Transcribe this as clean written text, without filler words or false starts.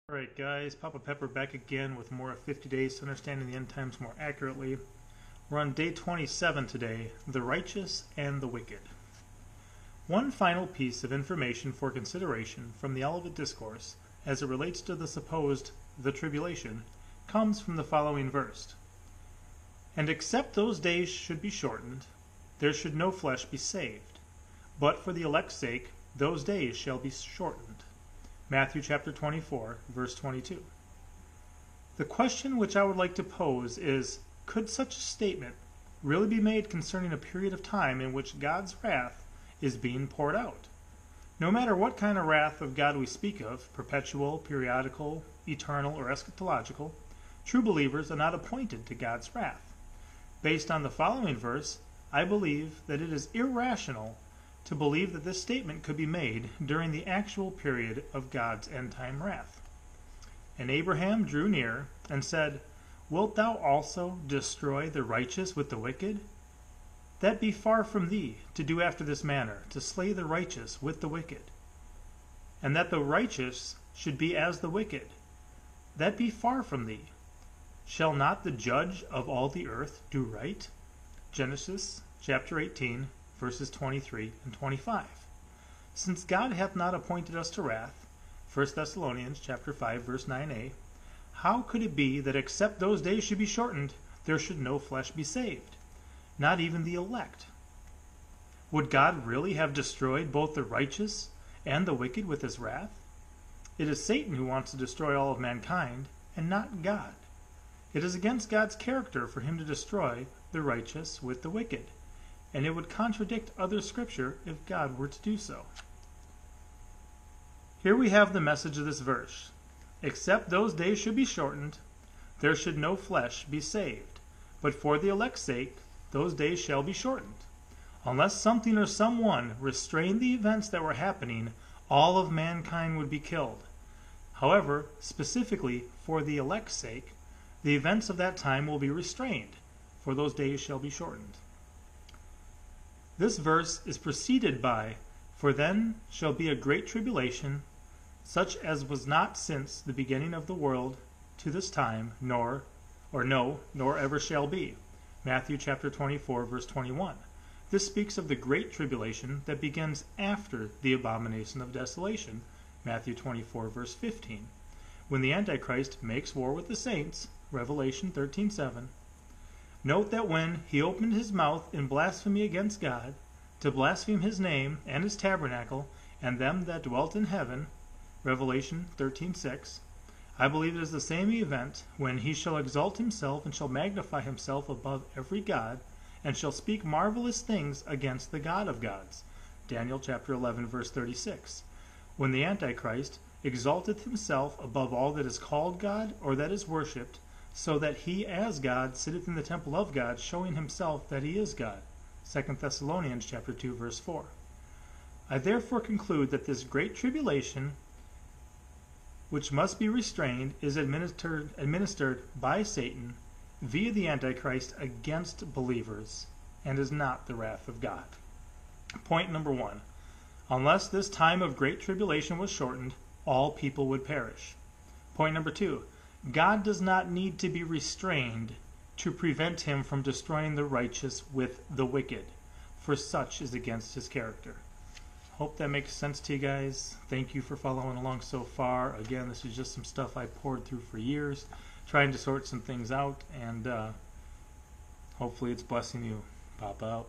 Alright guys, Papa Pepper back again with more of 50 Days to Understanding the End Times More Accurately. We're on day 27 today, the righteous and the wicked. One final piece of information for consideration from the Olivet Discourse as it relates to the supposed the tribulation comes from the following verse. And except those days should be shortened, there should no flesh be saved. But for the elect's sake, those days shall be shortened. Matthew chapter 24, verse 22. The question which I would like to pose is, could such a statement really be made concerning a period of time in which God's wrath is being poured out? No matter what kind of wrath of God we speak of, perpetual, periodical, eternal, or eschatological, true believers are not appointed to God's wrath. Based on the following verse, I believe that it is irrational to believe that this statement could be made during the actual period of God's end-time wrath. And Abraham drew near and said, Wilt thou also destroy the righteous with the wicked? That be far from thee, to do after this manner, to slay the righteous with the wicked. And that the righteous should be as the wicked. That be far from thee. Shall not the judge of all the earth do right? Genesis chapter 18, verses 23 and 25. Since God hath not appointed us to wrath, 1 Thessalonians chapter 5, verse 9a, how could it be that except those days should be shortened, there should no flesh be saved, not even the elect? Would God really have destroyed both the righteous and the wicked with his wrath? It is Satan who wants to destroy all of mankind, and not God. It is against God's character for him to destroy the righteous with the wicked, and it would contradict other scripture if God were to do so. Here we have the message of this verse. Except those days should be shortened, there should no flesh be saved. But for the elect's sake, those days shall be shortened. Unless something or someone restrained the events that were happening, all of mankind would be killed. However, specifically for the elect's sake, the events of that time will be restrained, for those days shall be shortened. This verse is preceded by, For then shall be a great tribulation, such as was not since the beginning of the world to this time, nor ever shall be. Matthew chapter 24, verse 21. This speaks of the great tribulation that begins after the abomination of desolation. Matthew 24, verse 15. When the Antichrist makes war with the saints. Revelation 13:7. Note that when he opened his mouth in blasphemy against God, to blaspheme his name and his tabernacle, and them that dwelt in heaven, Revelation 13:6, I believe it is the same event when he shall exalt himself and shall magnify himself above every god, and shall speak marvelous things against the God of gods, Daniel chapter 11, verse 36, when the Antichrist exalteth himself above all that is called God or that is worshipped, so that he as God sitteth in the temple of God, showing himself that he is God. 2 Thessalonians chapter 2, verse 4. I therefore conclude that this great tribulation, which must be restrained, is administered by Satan via the Antichrist against believers, and is not the wrath of God. Point number 1. Unless this time of great tribulation was shortened, all people would perish. Point number 2. God does not need to be restrained to prevent him from destroying the righteous with the wicked, for such is against his character. Hope that makes sense to you guys. Thank you for following along so far. Again, this is just some stuff I poured through for years, trying to sort some things out, and hopefully it's blessing you. Pop out.